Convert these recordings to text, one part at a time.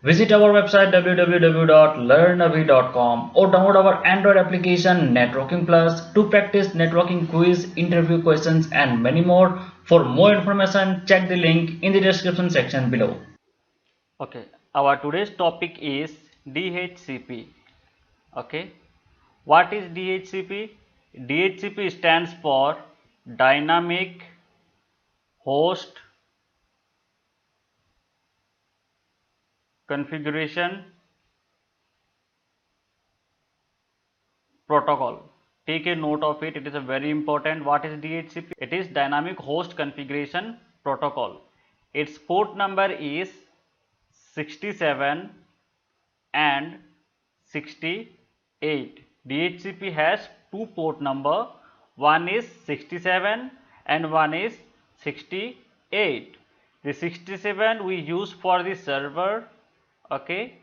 Visit our website www.learnavi.com or download our Android application Networking Plus to practice networking quiz, interview questions, and many more. For more information, check the link in the description section below. Okay, our today's topic is DHCP. Okay, what is DHCP? DHCP stands for Dynamic Host Configuration Protocol. Take a note of it, it is a very important. What is DHCP? It is Dynamic Host Configuration Protocol. Its port number is 67 and 68. DHCP has two port number, one is 67 and one is 68. The 67 we use for the server, okay,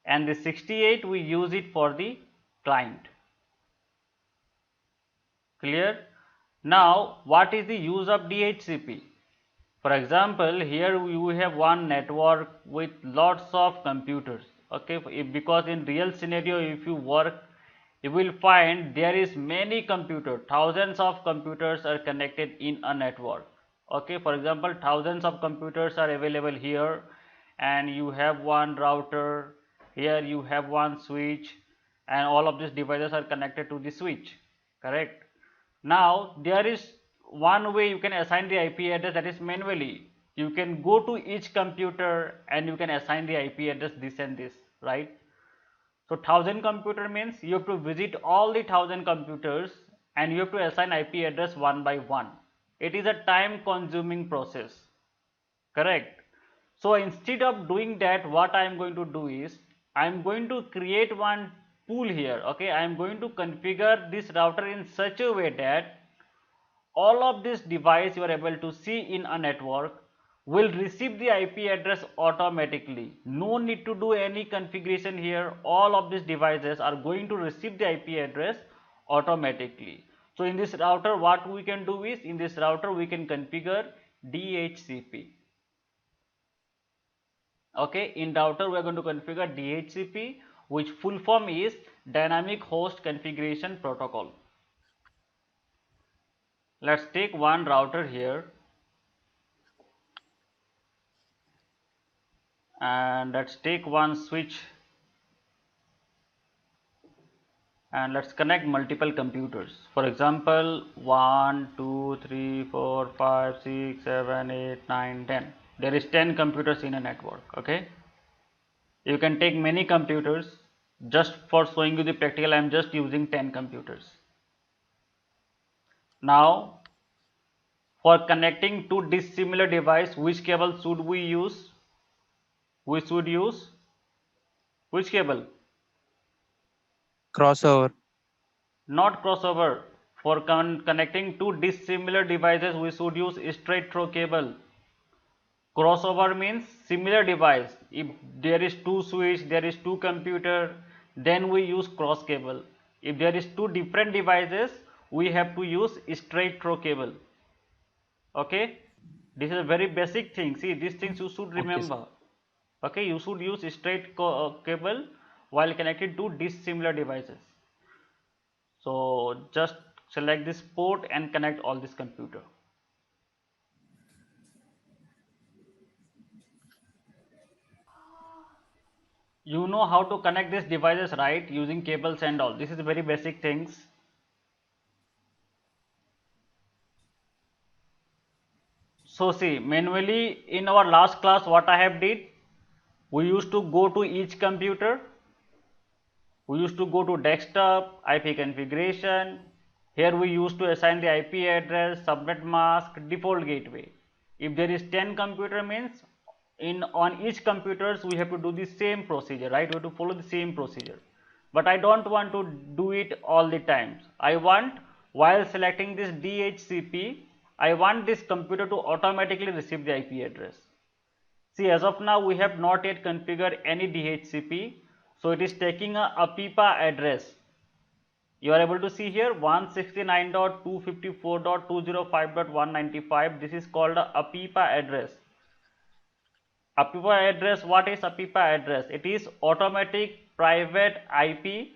and the 68 we use it for the client. Clear? Now what is the use of DHCP? For example, here we have one network with lots of computers. Okay, because in real scenario, if you work, you will find there is many computers, thousands of computers are connected in a network. Okay, for example, thousands of computers are available here, and you have one router, here you have one switch, and all of these devices are connected to the switch. Correct? Now there is one way you can assign the IP address, that is manually. You can go to each computer and you can assign the IP address this and this, right? So 1000 computer means you have to visit all the 1000 computers and you have to assign IP address one by one. It is a time consuming process, correct? So instead of doing that, what I am going to do is I am going to create one pool here. Okay, I am going to configure this router in such a way that all of this device you are able to see in a network will receive the IP address automatically. No need to do any configuration here. All of these devices are going to receive the IP address automatically. So in this router, what we can do is, in this router we can configure DHCP. Okay, in router we are going to configure DHCP, which full form is Dynamic Host Configuration Protocol. Let's take one router here and let's take one switch and let's connect multiple computers. For example, 1 2 3 4 5 6 7 8 9 10. There is 10 computers in a network. Okay, you can take many computers. Just for showing you the practical, I am just using 10 computers. Now for connecting two dissimilar devices, which cable should we use? We should use which cable? Crossover. Not crossover. For connecting two dissimilar devices, we should use straight through cable. Crossover means similar device. If there is two switch, there is two computer, then we use cross cable. If there is two different devices, we have to use straight through cable. Okay, this is a very basic thing. See, these things you should remember. Okay, you should use straight cable while connected to dissimilar devices. So just select this port and connect all this computer. You know how to connect these devices, right? Using cables and all. This is very basic things. So see, manually in our last class what I have did, we used to go to each computer. We used to go to desktop, IP configuration. Here we used to assign the IP address, subnet mask, default gateway. If there is 10 computer means on each computers we have to do the same procedure, right? We have to follow the same procedure. But I don't want to do it all the times. I want, while selecting this DHCP, I want this computer to automatically receive the IP address. See, as of now we have not yet configured any DHCP, so it is taking a APIPA address. You are able to see here 169.254.205.195. This is called a APIPA address. APIPA address, what is APIPA address? It is automatic private IP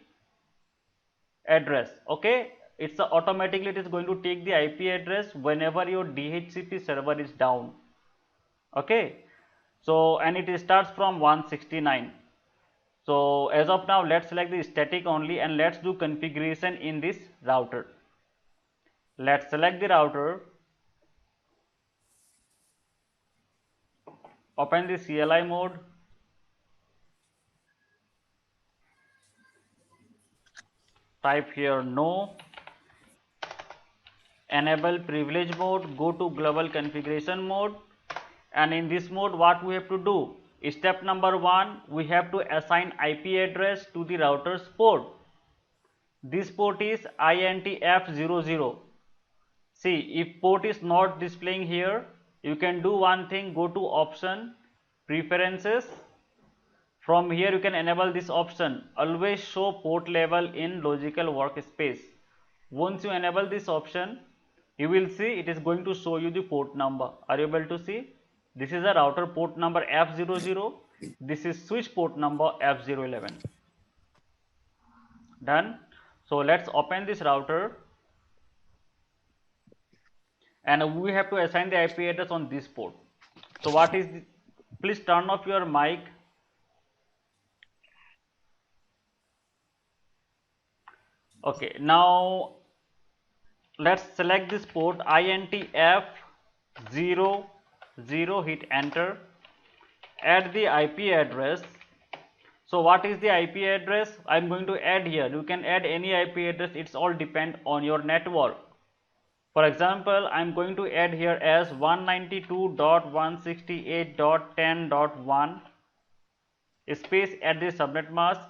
address. Okay, it's automatically it is going to take the IP address whenever your DHCP server is down. Okay, so and it starts from 169. So as of now, let's select the static only and let's do configuration in this router. Let's select the router, open the CLI mode, type here no, enable privilege mode, go to global configuration mode, and in this mode what we have to do? Step number 1, we have to assign IP address to the router's port. This port is INTF00. See, if port is not displaying here, you can do one thing, go to option, preferences. From here you can enable this option, always show port level in logical workspace. Once you enable this option, you will see it is going to show you the port number. Are you able to see? This is a router port number F00. This is switch port number F011. Done. So let's open this router and we have to assign the IP address on this port. So what is the, please turn off your mic. Okay, now let's select this port INTF00, hit enter, add the IP address. So what is the IP address? I'm going to add here. You can add any IP address, it's all depend on your network. For example, I'm going to add here as 192.168.10.1 space at the subnet mask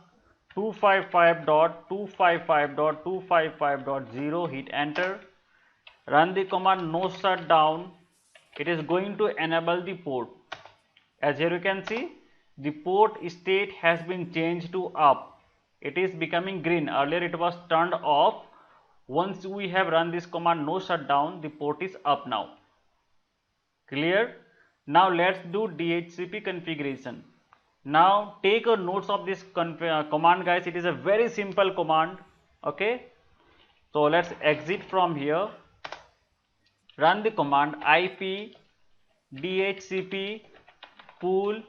255.255.255.0, hit enter, run the command no shutdown. It is going to enable the port. As here you can see, the port state has been changed to up. It is becoming green. Earlier it was turned off. Once we have run this command no shutdown, the port is up now. Clear? Now let's do DHCP configuration. Now take a notes of this command, guys. It is a very simple command. Okay, so let's exit from here, run the command IP DHCP pool,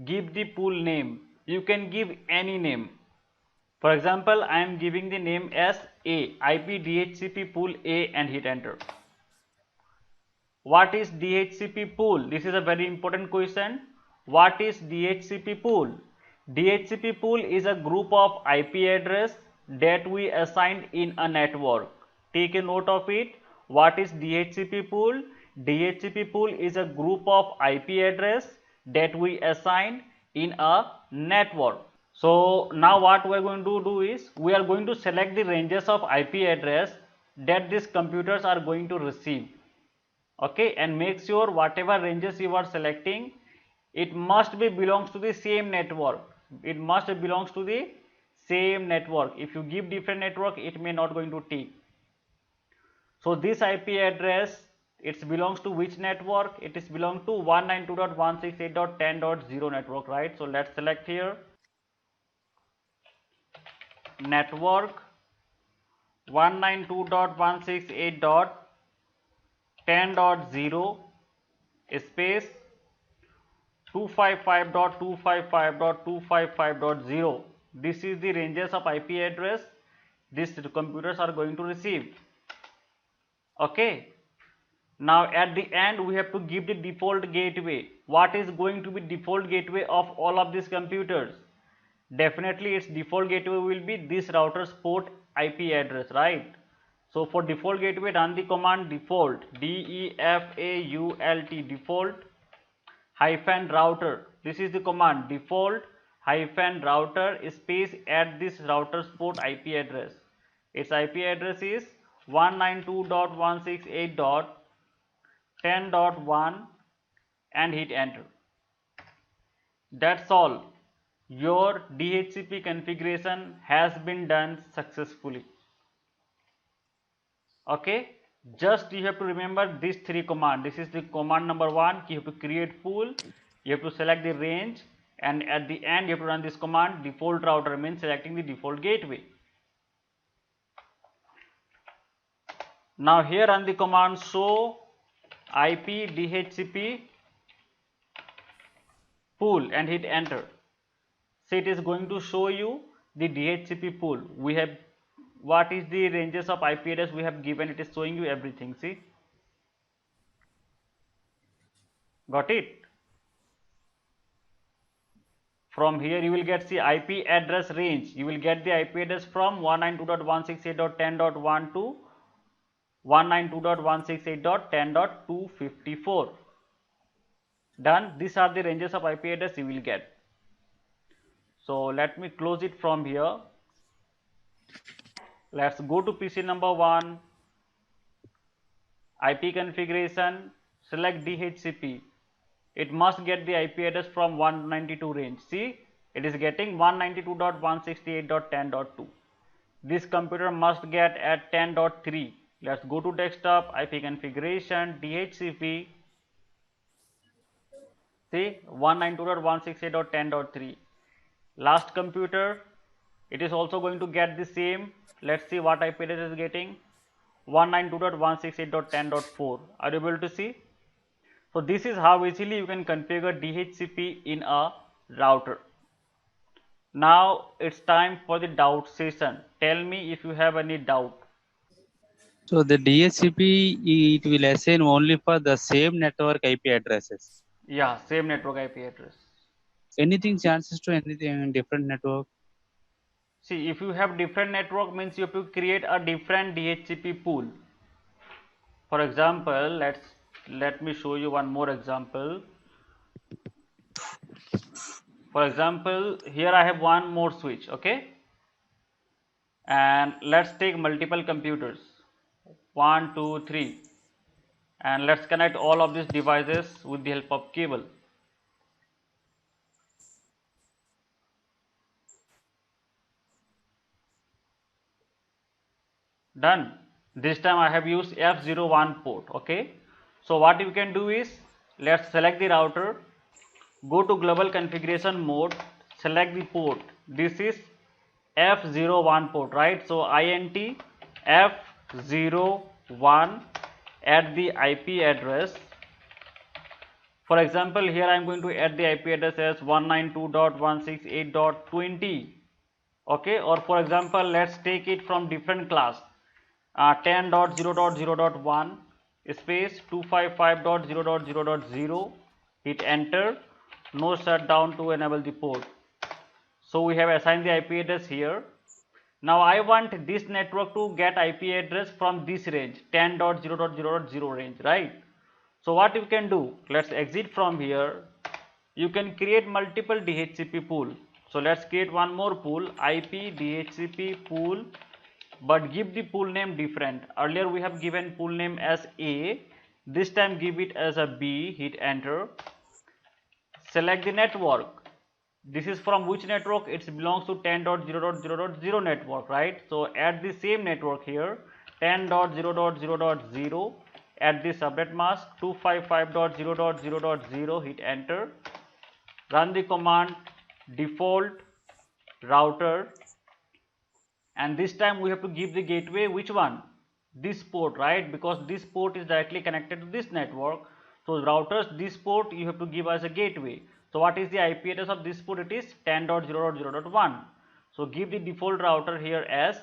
give the pool name. You can give any name. For example, I am giving the name as A, IP DHCP pool A, and hit enter. What is DHCP pool? This is a very important question. What is DHCP pool? DHCP pool is a group of IP address that we assigned in a network. Take a note of it. What is DHCP pool? DHCP pool is a group of IP address that we assigned in a network. So now what we are going to do is we are going to select the ranges of IP address that these computers are going to receive. Okay, and make sure whatever ranges you are selecting, it must be belongs to the same network. It must belongs to the same network. If you give different network, it may not going to take. So this IP address, it belongs to which network? It is belong to 192.168.10.0 network, right? So let's select here network 192.168.10.0 space 255.255.255.0. This is the ranges of IP address these computers are going to receive. Okay, now at the end we have to give the default gateway. What is going to be default gateway of all of these computers? Definitely its default gateway will be this router's port IP address, right? So for default gateway, run the command default, DEFAULT, default hyphen router. This is the command, default hyphen router space at this router's port IP address. Its IP address is 192.168.10.1 and hit enter. That's all. Your DHCP configuration has been done successfully. Okay, just you have to remember these three commands. This is the command number 1, you have to create pool, You have to select the range, and at the end you have to run this command. Default router means selecting the default gateway. Now here run the command show IP DHCP pool and hit enter. So it is going to show you the DHCP pool. We have what is the ranges of IP address we have given. It is showing you everything. See, got it? From here you will get, see, IP address range. You will get the IP address from 192.168.10.1 to 192.168.10.254. Done. These are the ranges of IP address you will get. So let me close it from here. Let's go to PC number 1, IP configuration, select DHCP. It must get the IP address from 192 range. See, it is getting 192.168.10.2. This computer must get at 10.3. Let's go to desktop, IP configuration, DHCP. See, 192.168.10.3. Last computer, it is also going to get the same. Let's see what IP address is getting. 192.168.10.4. Are you able to see? So this is how easily you can configure DHCP in a router. Now it's time for the doubt session. Tell me if you have any doubt. So the DHCP, it will assign only for the same network IP addresses. Yeah, same network IP address. Anything chances to anything in different network? See, if you have different network, means you have to create a different DHCP pool. For example, let me show you one more example. For example, here I have one more switch, okay? And let's take multiple computers, 1, 2, 3, and let's connect all of these devices with the help of cable. Done. This time I have used F01 port, okay? So what you can do is, let's select the router, go to global configuration mode, select the port. This is F01 port, right? So INT F01 at the IP address. For example, here I am going to add the IP address as 192.168.20, okay? Or for example, let's take it from different class, 10.0.0.1 space 255.0.0.0, hit enter, no shutdown to enable the port. So we have assigned the IP address here. Now I want this network to get IP address from this range, 10.0.0.0 range, right? So what you can do, let's exit from here. You can create multiple DHCP pool. So let's create one more pool, IP DHCP pool, but give the pool name different. Earlier we have given pool name as A, this time give it as a B, hit enter. Select the network. This is from which network? It belongs to 10.0.0.0 network, right? So add the same network here, 10.0.0.0, add the subnet mask 255.0.0.0, hit enter. Run the command default router, and this time we have to give the gateway, which one? This port, right? Because this port is directly connected to this network. So routers, this port you have to give as a gateway. So what is the IP address of this port? It is 10.0.0.1. So give the default router here as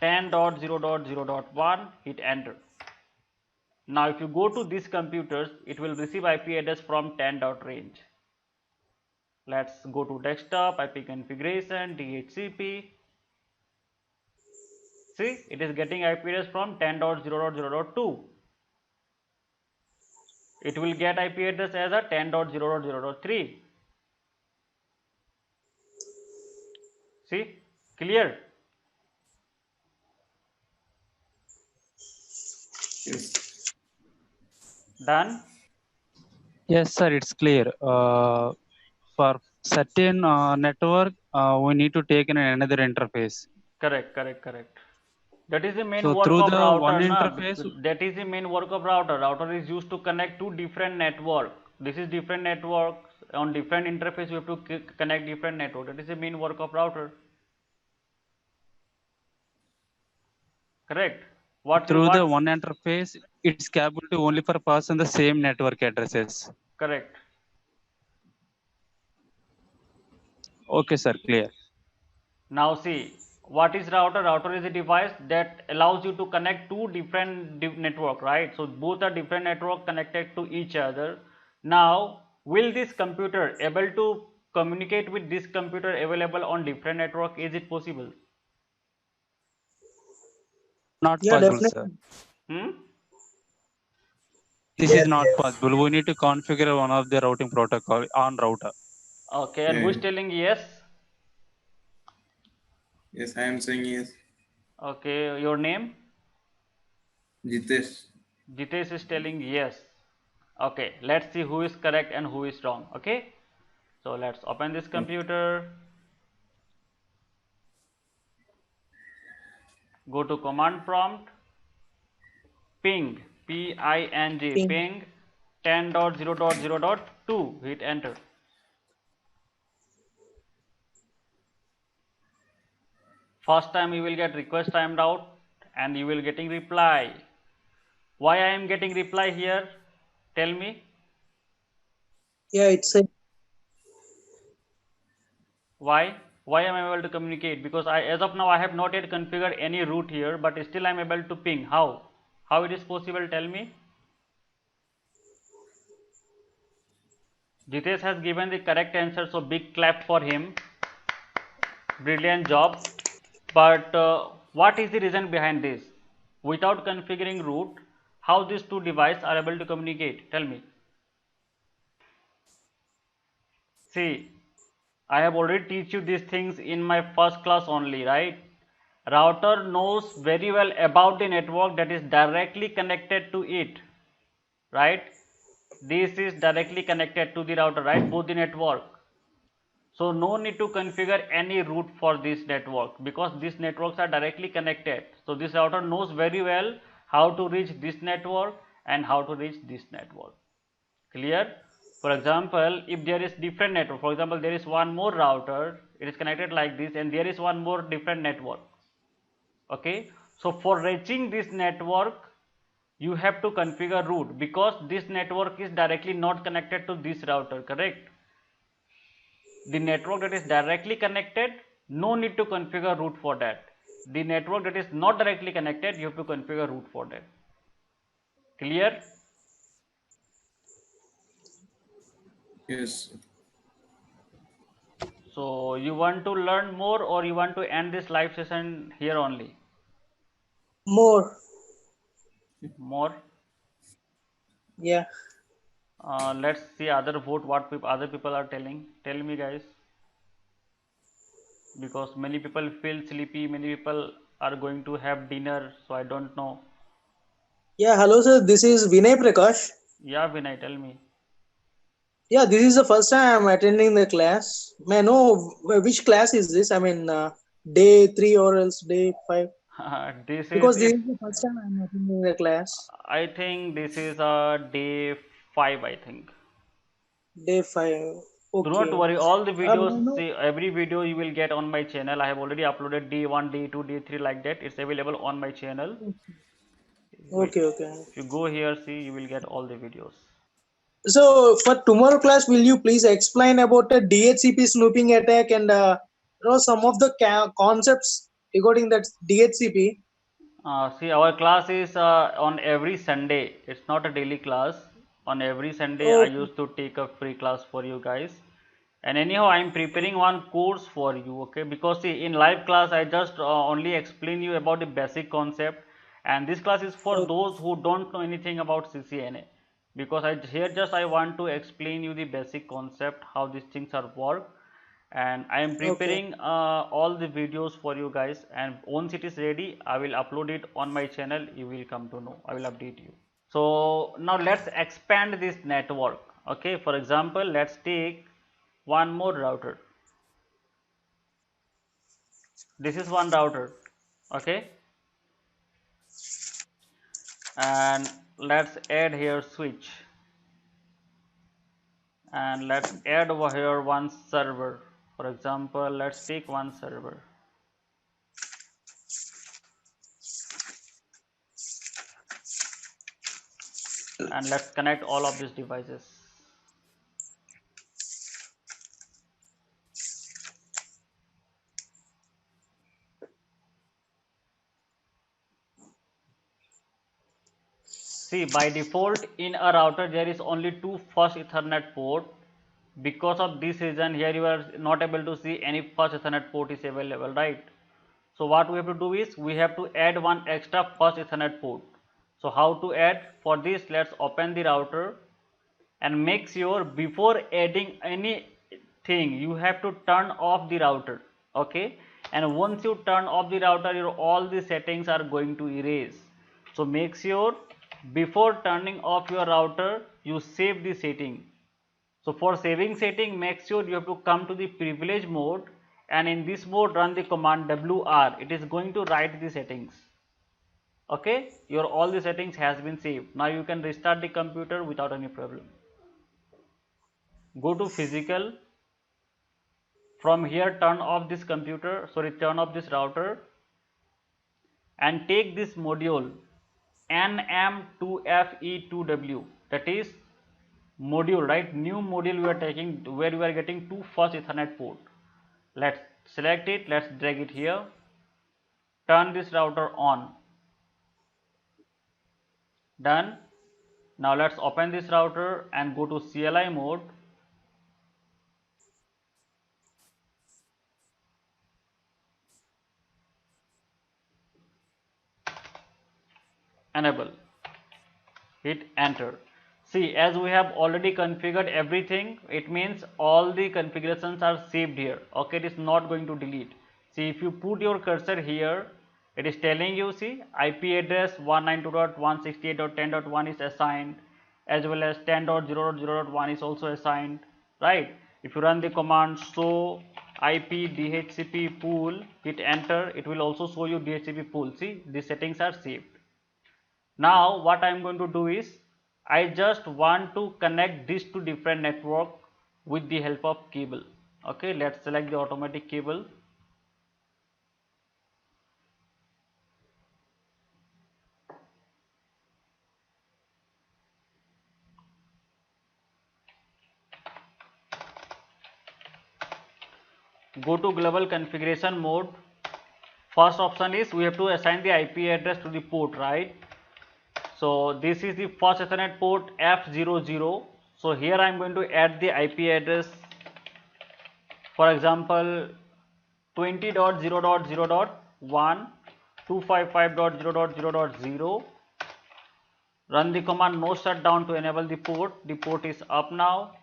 10.0.0.1, hit enter. Now if you go to these computers, it will receive IP address from 10.range. Let's go to desktop, IP configuration, DHCP. See, it is getting IP address from 10.0.0.2. It will get IP address as a 10.0.0.3. See, clear? Yes. Done? Yes, sir, it's clear. For certain network, we need to take in another interface. Correct. That is the main So work through of the router. one Na? interface, That is the main work of router. Router is used to connect two different networks. This is different network. on different interface you have to connect different network. That is the main work of router. Correct. Through the one interface, it's capable to only for pass on the same network addresses. Correct. Okay, sir, clear. Now see, what is router? Router is a device that allows you to connect two different network, right? So both are different network connected to each other. Now, will this computer able to communicate with this computer available on different network? Is it possible? Not Yeah, possible, sir. definitely. Hmm? This Yes, is not yes. possible. We need to configure one of the routing protocol on router. Okay, and who is telling yes? Yes, I am saying yes. Okay, your name? Jitesh. Jitesh is telling yes. Okay, let's see who is correct and who is wrong. Okay, so let's open this computer. Go to command prompt. Ping, P-I-N-G, Ping. ping 10.0.0.2. Hit enter. First time you will get request timed out and you will getting reply. Why I am getting reply here? Tell me. Yeah, it's a Why? Why am I able to communicate? Because as of now I have not yet configured any route here, but still I am able to ping. How? How it is possible? Tell me. Jitesh has given the correct answer, so big clap for him. Brilliant job. But what is the reason behind this? Without configuring root, how these two devices are able to communicate? Tell me. See, I have already teach you these things in my first class only, right? Router knows very well about the network that is directly connected to it, right? This is directly connected to the router, right? Both the network. So no need to configure any route for this network because these networks are directly connected. So this router knows very well how to reach this network and how to reach this network. Clear? For example, if there is different network, for example, there is one more router, it is connected like this and there is one more different network. Okay. So for reaching this network, you have to configure route because this network is directly not connected to this router, correct? The network that is directly connected, no need to configure route for that. The network that is not directly connected, you have to configure route for that. Clear? Yes. So you want to learn more or you want to end this live session here only? more. More? Yeah. Let's see other vote what other people are telling. Tell me guys. Because many people feel sleepy, many people are going to have dinner, so I don't know. Yeah, hello sir. This is Vinay Prakash. Yeah, Vinay, tell me. Yeah, this is the first time I'm attending the class. May I know which class is this? I mean, day 3 or else day 5? This is Because this if is the first time I'm attending the class. I think this is day 5, I think. Day 5. Do not Okay. worry, all the May videos, I know? see, every video you will get on my channel. I have already uploaded day 1, day 2, day 3 like that. It's available on my channel. Okay, okay. If you go here, see, you will get all the videos. So for tomorrow class, will you please explain about the DHCP snooping attack and some of the concepts regarding that DHCP? See, our class is on every Sunday. It's not a daily class. On every Sunday, I Okay. used to take a free class for you guys. And anyhow, I'm preparing one course for you, okay? Because see, in live class, I just only explain you about the basic concept. And this class is for Okay. those who don't know anything about CCNA. Because I want to explain you the basic concept, how these things are work. And I am Okay. preparing all the videos for you guys, and once it is ready I will upload it on my channel. You will come to know, I will update you. So now let's expand this network. Okay, for example, let's take one more router. This is one router. Okay, and let's add here switch, and let's add over here one server. For example, let's take one server. And let's connect all of these devices. See, by default in a router there is only two first Ethernet port. Because of this reason here you are not able to see any first Ethernet port is available, right? So what we have to do is we have to add one extra first Ethernet port. So how to add? For this, let's open the router and make sure before adding anything you have to turn off the router, okay? And once you turn off the router, your all the settings are going to erase. So make sure before turning off your router you save the setting. So for saving setting, make sure you have to come to the privilege mode, and in this mode run the command WR. It is going to write the settings. Okay, your all the settings has been saved. Now you can restart the computer without any problem. Go to physical. From here turn off this turn off this router and take this module NM2FE2W, that is module, right? New module we are taking where we are getting two first Ethernet port. Let's select it, let's drag it here, turn this router on. Done. Now let's open this router and go to CLI mode. Enable. Hit enter. See, as we have already configured everything, it means all the configurations are saved here. Okay, it is not going to delete. See, if you put your cursor here, it is telling you, see, IP address 192.168.10.1 is assigned, as well as 10.0.0.1 is also assigned, right? If you run the command show IP DHCP pool, hit enter, it will also show you DHCP pool. See, the settings are saved. Now what I am going to do is I just want to connect this to different network with the help of cable. Okay, let's select the automatic cable. Go to global configuration mode. First option is we have to assign the IP address to the port, right? So this is the first Ethernet port F00. So here I am going to add the IP address, for example 20.0.0.1 255.0.0.0. Run the command no shutdown to enable the port. The port is up now.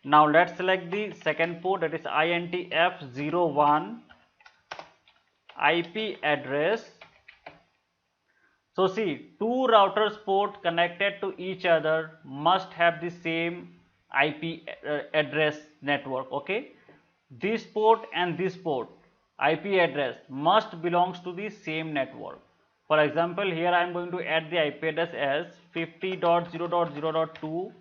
Now let's select the second port, that is INTF01 IP address. So see, two routers port connected to each other must have the same IP address network, okay? This port and this port IP address must belongs to the same network. For example, here I am going to add the IP address as 50.0.0.2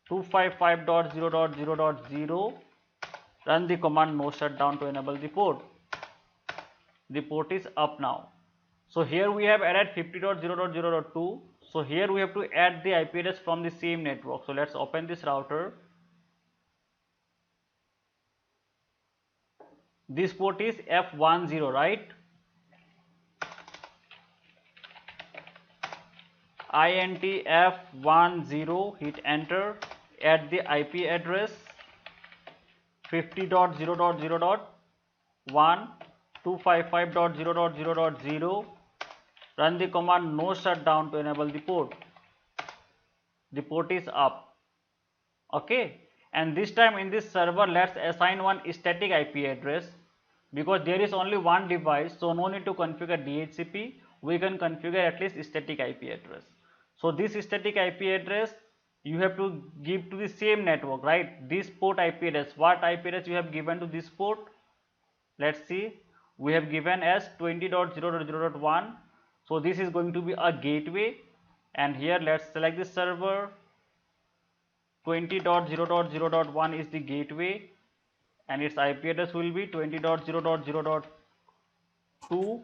255.0.0.0. Run the command no shutdown to enable the port. The port is up now. So here we have added 50.0.0.2. So here we have to add the IP address from the same network. So let's open this router. This port is F10, right? INTF10, hit enter, add the IP address 50.0.0.1 255.0.0.0. Run the command no shutdown to enable the port. The port is up. Okay, and this time in this server let's assign one static IP address, because there is only one device, so no need to configure DHCP. We can configure at least static IP address. So this static IP address you have to give to the same network, right? This port IP address, what IP address you have given to this port? Let's see, we have given as 20.0.0.1. so this is going to be a gateway, and here let's select the server 20.0.0.1 is the gateway, and its IP address will be 20.0.0.2,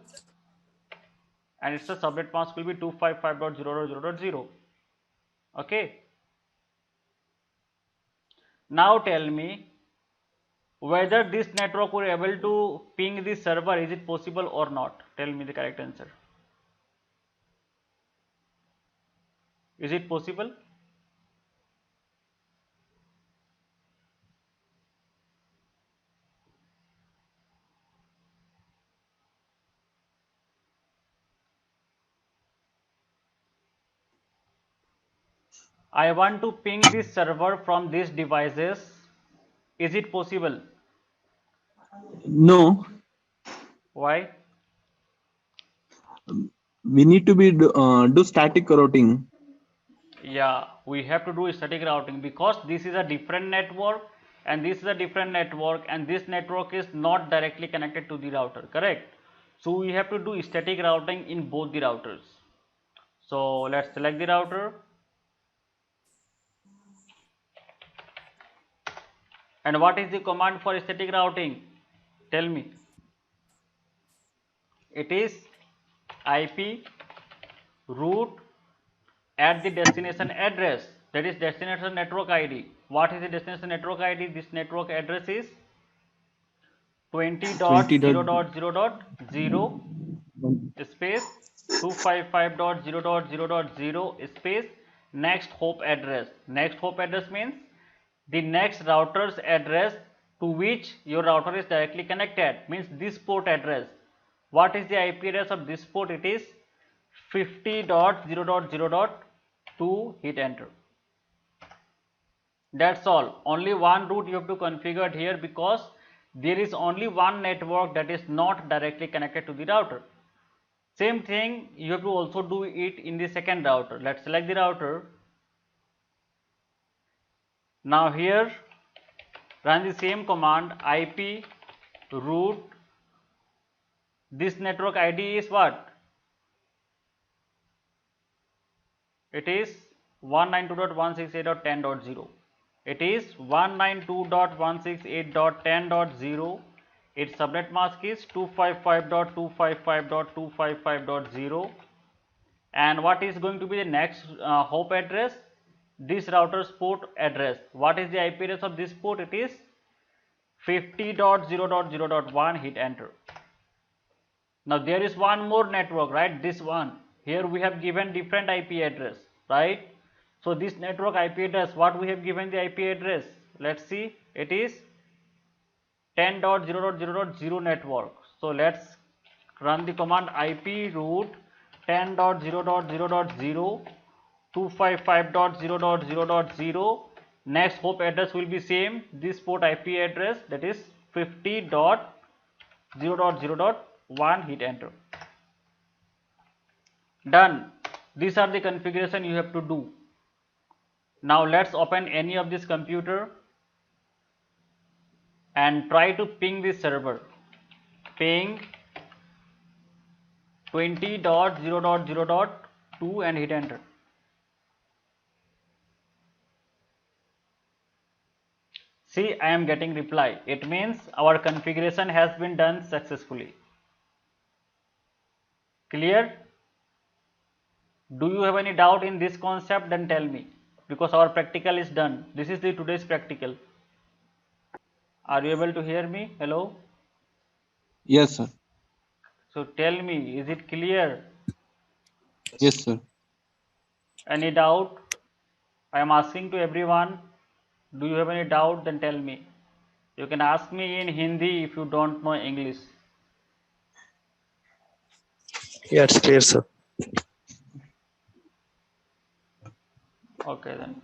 and its subnet mask will be 255.0.0.0. Okay. Now tell me whether this network will be able to ping this server. Is it possible or not? Tell me the correct answer. Is it possible? I want to ping this server from these devices. Is it possible? No, Why? we need to do static routing. Yeah, we have to do static routing because this is a different network and this is a different network, and this network is not directly connected to the router, correct? So we have to do static routing in both the routers. So let's select the router. And what is the command for static routing? Tell me. It is IP root at the destination address, that is destination network ID. What is the destination network ID? This network address is 20.0.0.0 space 255.0.0.0 space next hop address. Next hop address means the next router's address to which your router is directly connected, means this port address. What is the IP address of this port? It is 50.0.0.2. hit enter. That's all. Only one route you have to configure here because there is only one network that is not directly connected to the router. Same thing you have to also do it in the second router. Let's select the router. Now here run the same command, IP root. This network ID is what? It is 192.168.10.0. It is 192.168.10.0. Its subnet mask is 255.255.255.0. And what is going to be the next hop address? This router's port address. What is the IP address of this port? It is 50.0.0.1. hit enter. Now there is one more network, right? This one. Here we have given different IP address, right? So this network IP address, what we have given the IP address? Let's see. It is 10.0.0.0 network. So let's run the command IP root 10.0.0.0 255.0.0.0. Next hop address will be same, this port IP address, that is 50.0.0.1. hit enter. Done. These are the configuration you have to do. Now let's open any of this computer and try to ping this server. Ping 20.0.0.2 and hit enter. See, I am getting reply. It means our configuration has been done successfully. Clear? Do you have any doubt in this concept? Then tell me, because our practical is done. This is the today's practical. Are you able to hear me? Hello? Yes, sir. So tell me, is it clear? Yes, sir. Any doubt? I am asking to everyone. Do you have any doubt? Then tell me. You can ask me in Hindi if you don't know English. Yeah, it's clear, sir. Okay then.